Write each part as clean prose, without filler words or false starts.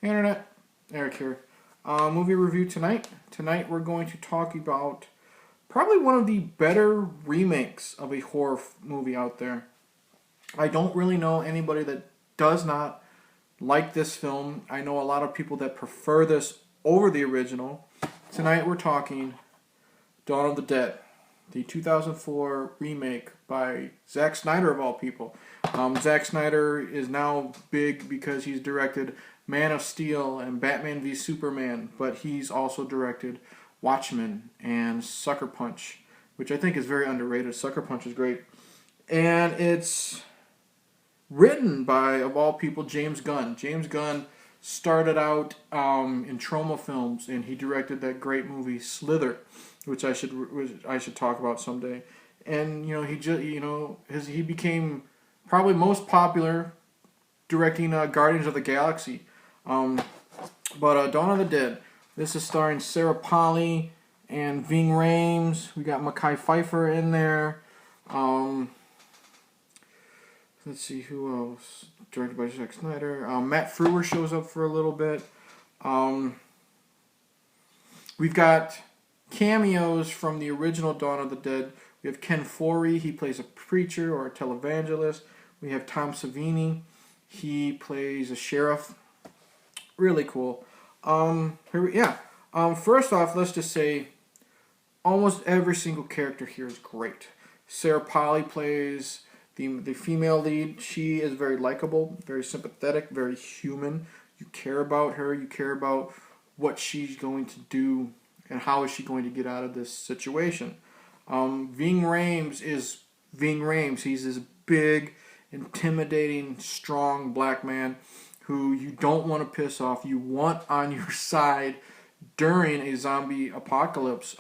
Hey Internet, Eric here. Movie review tonight. Tonight we're going to talk about probably one of the better remakes of a horror movie out there. I don't really know anybody that does not like this film. I know a lot of people that prefer this over the original. Tonight we're talking Dawn of the Dead, the 2004 remake by Zack Snyder of all people. Zack Snyder is now big because he's directed Man of Steel and Batman v Superman, but he's also directed Watchmen and Sucker Punch, which I think is very underrated. Sucker Punch is great. And it's written by, of all people, James Gunn. James Gunn started out in Troma Films, and he directed that great movie Slither, which I should talk about someday. And he became probably most popular directing Guardians of the Galaxy. But Dawn of the Dead. This is starring Sarah Polley and Ving Rhames. We got Mekhi Phifer in there. Let's see who else. Directed by Zack Snyder. Matt Frewer shows up for a little bit. We've got cameos from the original Dawn of the Dead. We have Ken Foree. He plays a preacher or a televangelist. We have Tom Savini. He plays a sheriff. Really cool. First off, let's just say almost every single character here is great. Sarah Polley plays the female lead. She is very likable, very sympathetic, very human. You care about her. You care about what she's going to do and how is she going to get out of this situation. Ving Rhames is Ving Rhames. He's this big, intimidating, strong black man who you don't want to piss off. You want on your side during a zombie apocalypse.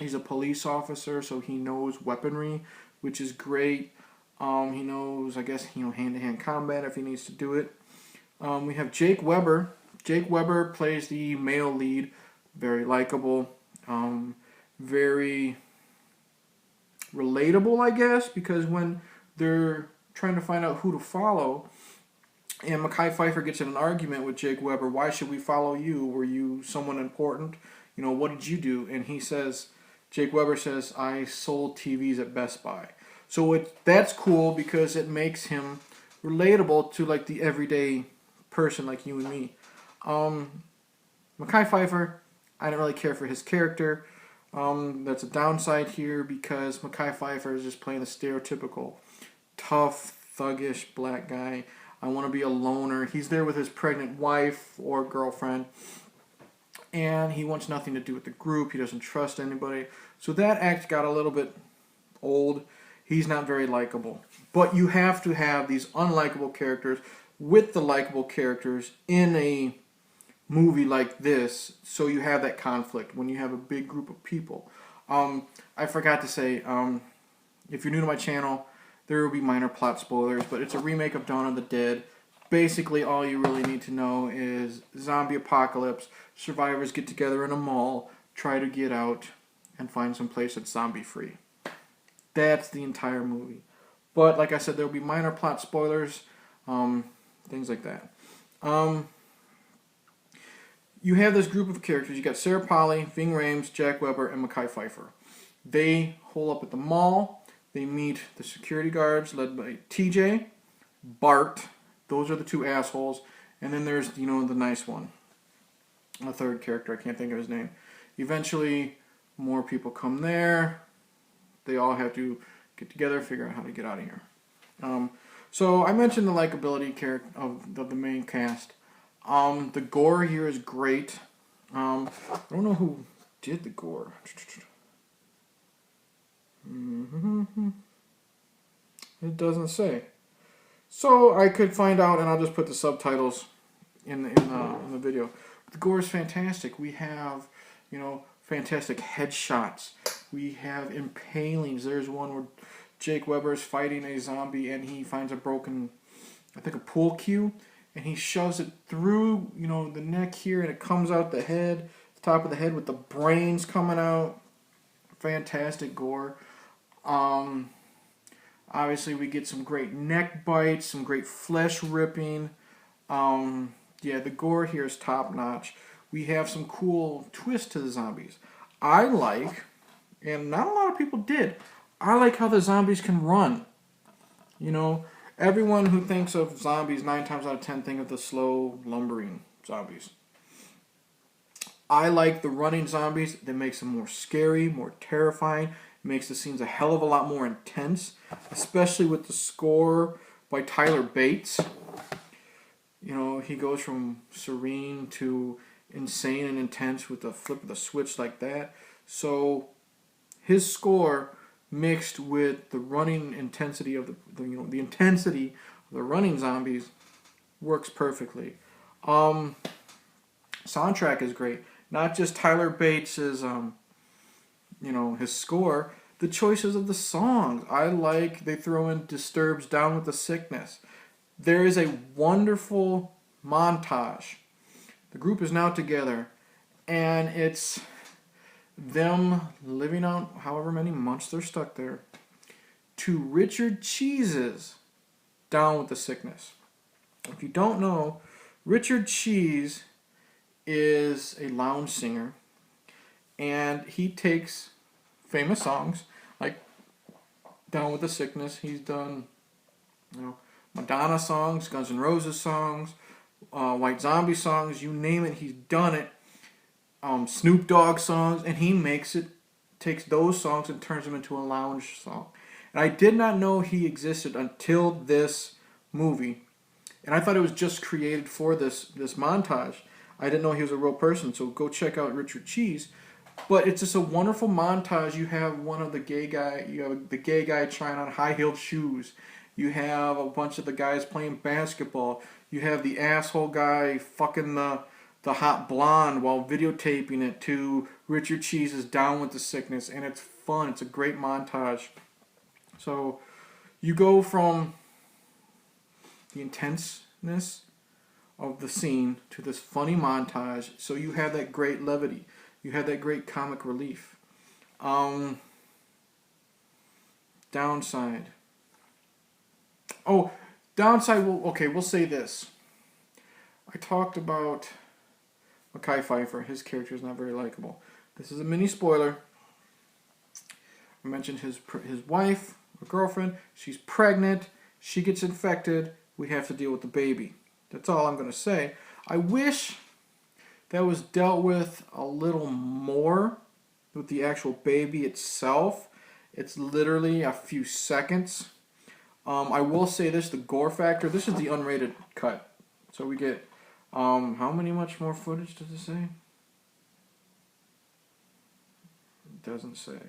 He's a police officer, so he knows weaponry, which is great. He knows, hand-to-hand combat if he needs to do it. We have Jake Weber. Jake Weber plays the male lead. Very likable. Very relatable, I guess, because when they're trying to find out who to follow, and Mekhi Phifer gets in an argument with Jake Weber. Why should we follow you? Were you someone important? What did you do? And Jake Weber says, I sold TVs at Best Buy. So that's cool because it makes him relatable to like the everyday person like you and me. Mekhi Phifer, I didn't really care for his character. That's a downside here because Mekhi Phifer is just playing the stereotypical tough, thuggish black guy. I want to be a loner. He's there with his pregnant wife or girlfriend, and he wants nothing to do with the group. He doesn't trust anybody. So that act got a little bit old. He's not very likable. But you have to have these unlikable characters with the likable characters in a movie like this, so you have that conflict when you have a big group of people. I forgot to say, if you're new to my channel, there will be minor plot spoilers, but it's a remake of Dawn of the Dead. Basically, all you really need to know is zombie apocalypse, survivors get together in a mall, try to get out, and find some place that's zombie-free. That's the entire movie. But, like I said, there will be minor plot spoilers, things like that. You have this group of characters. You got Sarah Polley, Ving Rhames, Jack Weber, and Mekhi Phifer. They hole up at the mall. They meet the security guards led by TJ, Bart. Those are the two assholes. And then there's, the nice one. A third character. I can't think of his name. Eventually, more people come there. They all have to get together, figure out how to get out of here. So I mentioned the likability character of the main cast. The gore here is great. I don't know who did the gore. It doesn't say. So I could find out, and I'll just put the subtitles in the video. The gore is fantastic. We have, fantastic headshots. We have impalings. There's one where Jake Weber is fighting a zombie, and he finds a broken, I think, a pool cue, and he shoves it through, the neck here, and it comes out the head, the top of the head with the brains coming out. Fantastic gore. Obviously, we get some great neck bites, some great flesh ripping. Yeah, the gore here is top notch. We have some cool twist to the zombies. I like, and not a lot of people did, I like how the zombies can run. You know, everyone who thinks of zombies 9 times out of 10 think of the slow, lumbering zombies. I like the running zombies. That makes them more scary, more terrifying. It makes the scenes a hell of a lot more intense, especially with the score by Tyler Bates. You know, he goes from serene to insane and intense with the flip of the switch like that. So his score mixed with the running intensity of the intensity of the running zombies works perfectly. Soundtrack is great. Not just Tyler Bates's his score, the choices of the songs. I like they throw in Disturbed's Down with the Sickness. There is a wonderful montage. The group is now together, and it's them living out however many months they're stuck there to Richard Cheese's Down with the Sickness. If you don't know, Richard Cheese is a lounge singer, and he takes famous songs like Down with the Sickness. He's done, Madonna songs, Guns N' Roses songs, White Zombie songs, you name it, he's done it. Snoop Dogg songs, and he takes those songs and turns them into a lounge song. And I did not know he existed until this movie, and I thought it was just created for this montage. I didn't know he was a real person, so go check out Richard Cheese. But it's just a wonderful montage. You have the gay guy trying on high-heeled shoes. You have a bunch of the guys playing basketball. You have the asshole guy fucking the hot blonde while videotaping it to Richard Cheese's Down with the Sickness, and it's fun. It's a great montage. So you go from the intenseness of the scene to this funny montage, so you have that great levity. You have that great comic relief. Downside. Oh, downside, we'll say this. I talked about Mekhi Phifer. His character is not very likable. This is a mini spoiler. I mentioned his wife, or girlfriend. She's pregnant. She gets infected. We have to deal with the baby. That's all I'm going to say. I wish that was dealt with a little more with the actual baby itself. It's literally a few seconds. I will say this, the gore factor. This is the unrated cut. So we get, how much more footage does it say? It doesn't say.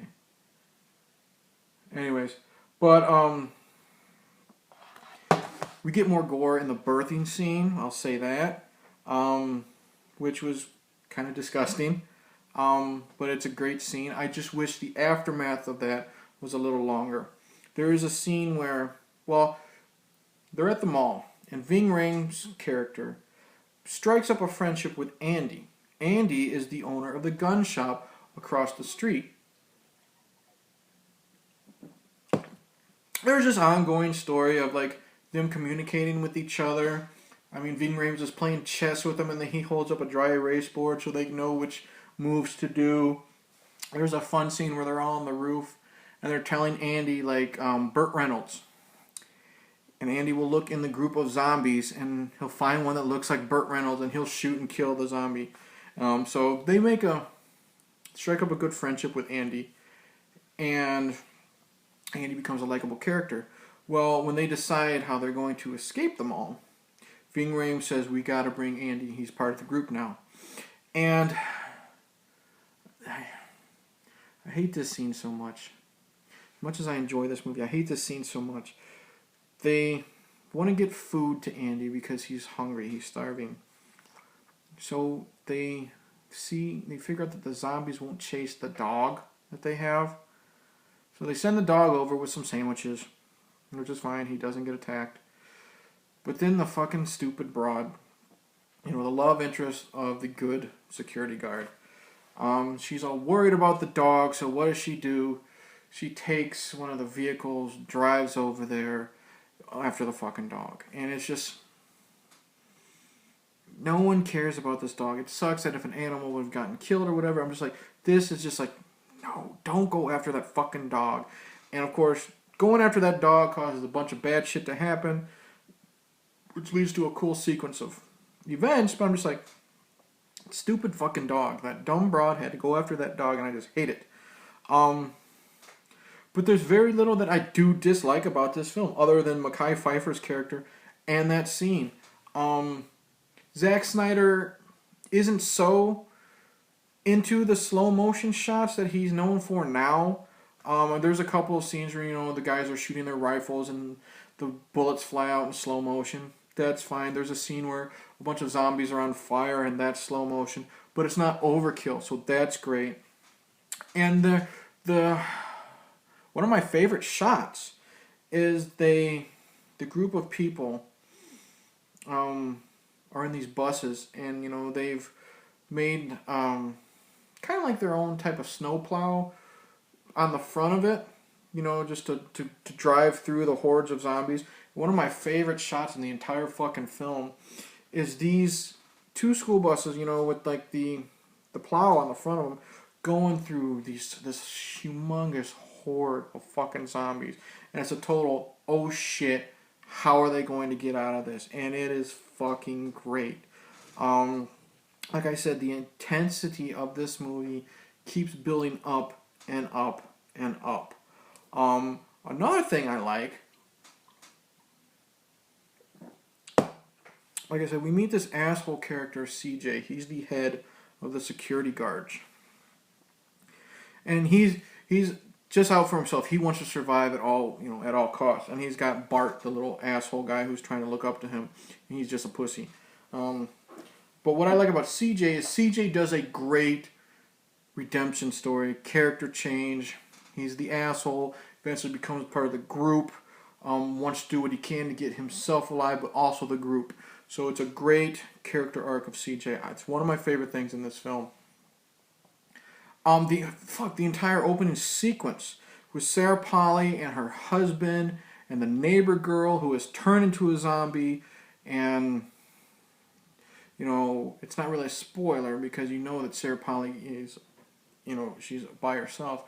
Anyways, but, we get more gore in the birthing scene, I'll say that, which was kind of disgusting, but it's a great scene. I just wish the aftermath of that was a little longer. There is a scene where, they're at the mall, and Ving Rhames' character strikes up a friendship with Andy. Andy is the owner of the gun shop across the street. There's this ongoing story of, them communicating with each other. I mean, Ving Rhames is playing chess with them, and then he holds up a dry erase board so they know which moves to do. There's a fun scene where they're all on the roof, and they're telling Andy, Burt Reynolds. And Andy will look in the group of zombies, and he'll find one that looks like Burt Reynolds, and he'll shoot and kill the zombie. So they strike up a good friendship with Andy, and Andy becomes a likable character. Well, when they decide how they're going to escape the mall, Ving Rhames says, we got to bring Andy. He's part of the group now. And I hate this scene so much. As much as I enjoy this movie, I hate this scene so much. They want to get food to Andy because he's hungry. He's starving. So they figure out that the zombies won't chase the dog that they have. So they send the dog over with some sandwiches, which is fine. He doesn't get attacked. But then the fucking stupid broad, the love interest of the good security guard, she's all worried about the dog, so what does she do? She takes one of the vehicles, drives over there after the fucking dog. And it's just, No one cares about this dog. It sucks that if an animal would have gotten killed or whatever, I'm just like, this is just like, no, don't go after that fucking dog. And of course, going after that dog causes a bunch of bad shit to happen, which leads to a cool sequence of events, but I'm just like, stupid fucking dog. That dumb broad had to go after that dog, and I just hate it. But there's very little that I do dislike about this film, other than Mekhi Phifer's character and that scene. Zack Snyder isn't so into the slow motion shots that he's known for now. There's a couple of scenes where, you know, the guys are shooting their rifles and the bullets fly out in slow motion. That's fine. There's a scene where a bunch of zombies are on fire and that's slow motion, but it's not overkill, so that's great. And the one of my favorite shots is the group of people are in these buses, and you know they've made kind of like their own type of snowplow on the front of it, you know, just to drive through the hordes of zombies. One of my favorite shots in the entire fucking film is these two school buses, you know, with like the plow on the front of them, going through this humongous horde of fucking zombies. And it's a total, oh shit, how are they going to get out of this? And it is fucking great. Like I said, the intensity of this movie keeps building up and up and up. Another thing I like I said, we meet this asshole character, CJ. He's the head of the security guards. And he's just out for himself. He wants to survive at all costs. And he's got Bart, the little asshole guy who's trying to look up to him. And he's just a pussy. But what I like about CJ is CJ does a great redemption story, character change. He's the asshole, eventually becomes part of the group, wants to do what he can to get himself alive, but also the group. So it's a great character arc of CJ. It's one of my favorite things in this film. The entire opening sequence with Sarah Polley and her husband and the neighbor girl who has turned into a zombie, and you know, it's not really a spoiler because you know that Sarah Polley is, you know, she's by herself.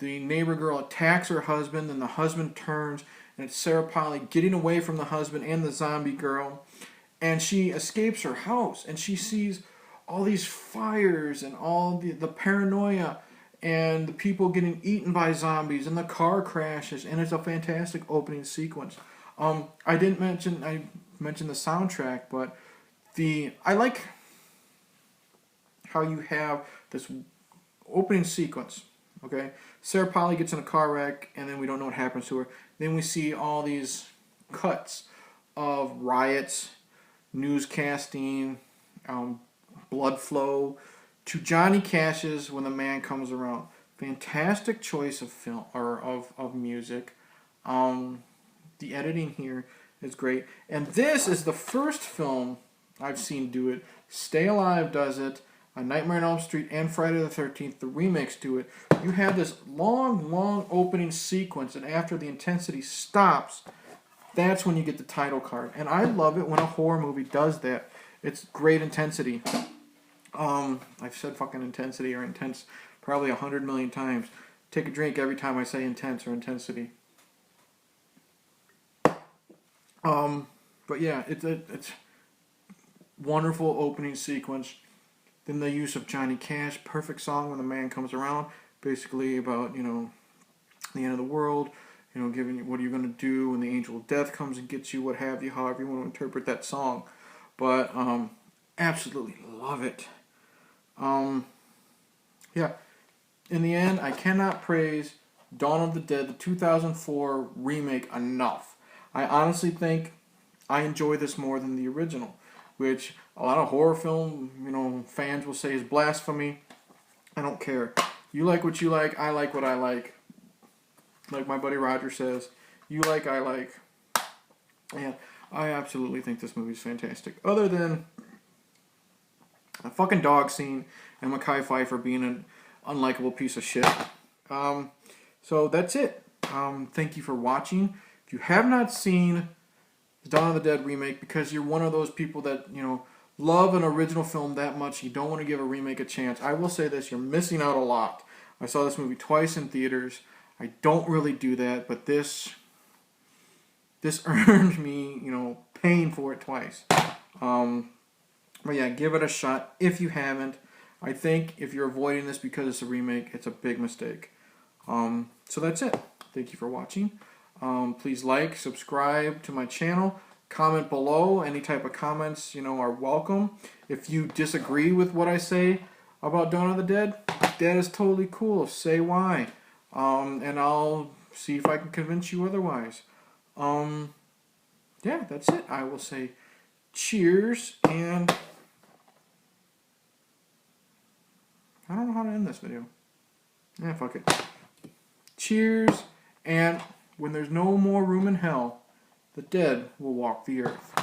The neighbor girl attacks her husband, and the husband turns, and it's Sarah Polley getting away from the husband and the zombie girl, and she escapes her house, and she sees all these fires and all the paranoia and the people getting eaten by zombies and the car crashes, and it's a fantastic opening sequence. I mentioned the soundtrack, but I like how you have this opening sequence. Okay, Sarah Polley gets in a car wreck, and then we don't know what happens to her. Then we see all these cuts of riots, newscasting, blood flow, to Johnny Cash's "When the Man Comes Around." Fantastic choice of film or of music. The editing here is great, and this is the first film I've seen do it. Stay Alive does it. A Nightmare on Elm Street and Friday the 13th, the remakes do it. You have this long opening sequence, and after the intensity stops, that's when you get the title card. And I love it when a horror movie does that. It's great intensity. I've said fucking intensity or intense probably 100 million times. Take a drink every time I say intense or intensity. But yeah, it's wonderful opening sequence. Then the use of Johnny Cash, perfect song When the Man Comes Around, basically about, you know, the end of the world, you know, giving you what are you going to do when the angel of death comes and gets you, what have you, however you want to interpret that song. But absolutely love it. Yeah, in the end, I cannot praise Dawn of the Dead, the 2004 remake, enough. I honestly think I enjoy this more than the original, which a lot of horror film, you know, fans will say is blasphemy. I don't care. You like what you like. I like what I like. Like my buddy Roger says, you like, I like. And I absolutely think this movie's fantastic. Other than a fucking dog scene and Mekhi Phifer being an unlikable piece of shit. So that's it. Thank you for watching. If you have not seen the Dawn of the Dead remake, because you're one of those people that, you know, love an original film that much, you don't want to give a remake a chance. I will say this, you're missing out a lot. I saw this movie twice in theaters. I don't really do that, but this earned me, paying for it twice. But yeah, give it a shot if you haven't. I think if you're avoiding this because it's a remake, it's a big mistake. So that's it. Thank you for watching. Please like, subscribe to my channel. Comment below. Any type of comments, are welcome. If you disagree with what I say about Dawn of the Dead, that is totally cool. Say why. And I'll see if I can convince you otherwise. Yeah, that's it. I will say cheers, and I don't know how to end this video. Yeah, fuck it. Cheers, and when there's no more room in hell, the dead will walk the earth.